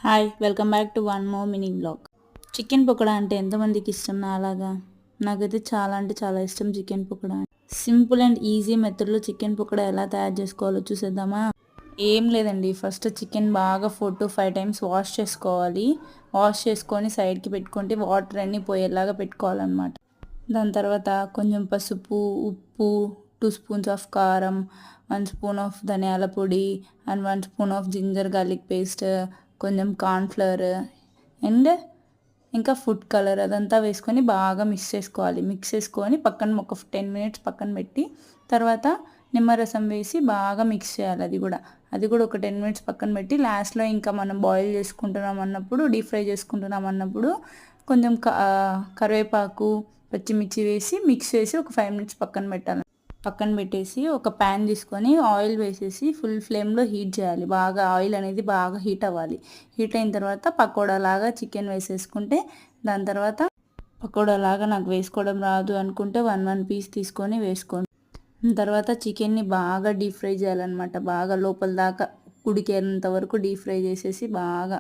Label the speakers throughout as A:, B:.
A: Hi welcome back to one more mini blog. Chicken pakoda అంటే ఎంతమందికి ఇష్టం? నా అలాగా నాకైతే చాలా అంటే చాలా ఇష్టం chicken pakoda. Simple and easy మెథడ్లో చికెన్ పకోడా ఎలా తయారు చేసుకోవాలో చూసేద్దామా? ఏం లేదండి, ఫస్ట్ చికెన్ బాగా 4 to 5 టైమ్స్ వాష్ చేసుకోవాలి. వాష్ చేసుకొని సైడ్కి పెట్టుకుంటే వాటర్ అన్నీ పోయేలాగా పెట్టుకోవాలన్నమాట. దాని తర్వాత కొంచెం పసుపు, ఉప్పు, 2 స్పూన్స్ ఆఫ్ కారం, 1 స్పూన్ ఆఫ్ ధనియాల పొడి and 1 spoon of ginger garlic paste, కొంచెం కార్న్ఫ్లవర్ అండ్ ఇంకా ఫుడ్ కలర్ అదంతా వేసుకొని బాగా మిక్స్ చేసుకోవాలి. మిక్స్ చేసుకొని పక్కన ఒక 10 minutes పక్కన పెట్టి తర్వాత నిమ్మరసం వేసి బాగా మిక్స్ చేయాలి. అది కూడా ఒక 10 minutes పక్కన పెట్టి లాస్ట్లో ఇంకా మనం బాయిల్ చేసుకుంటున్నాం అన్నప్పుడు, డీప్ ఫ్రై చేసుకుంటున్నాం అన్నప్పుడు కొంచెం కరివేపాకు, పచ్చిమిర్చి వేసి మిక్స్ చేసి ఒక 5 minutes పక్కన పెట్టాలి. పక్కన పెట్టేసి ఒక ప్యాన్ తీసుకొని ఆయిల్ వేసేసి ఫుల్ ఫ్లేమ్లో హీట్ చేయాలి. బాగా ఆయిల్ అనేది బాగా హీట్ అవ్వాలి. హీట్ అయిన తర్వాత పకోడా లాగా చికెన్ వేసేసుకుంటే, దాని తర్వాత పకోడా లాగా నాకు వేసుకోవడం రాదు అనుకుంటే వన్ పీస్ తీసుకొని వేసుకోండి. తర్వాత చికెన్ని బాగా డీప్ ఫ్రై చేయాలన్నమాట. బాగా లోపల దాకా ఉడికేంత వరకు డీప్ ఫ్రై చేసేసి బాగా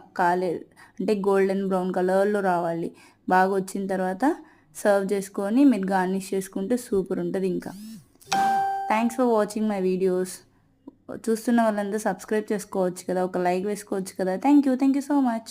A: అంటే గోల్డెన్ బ్రౌన్ కలర్లో రావాలి. బాగా వచ్చిన తర్వాత సర్వ్ చేసుకొని మీరు గార్నిష్ చేసుకుంటే సూపర్ ఉంటుంది. ఇంకా thanks for watching my videos. చూస్తున్న వాళ్ళందరూ సబ్స్క్రైబ్ చేసుకోవచ్చు కదా, ఒక లైక్ వేసుకోవచ్చు కదా. Thank you so much.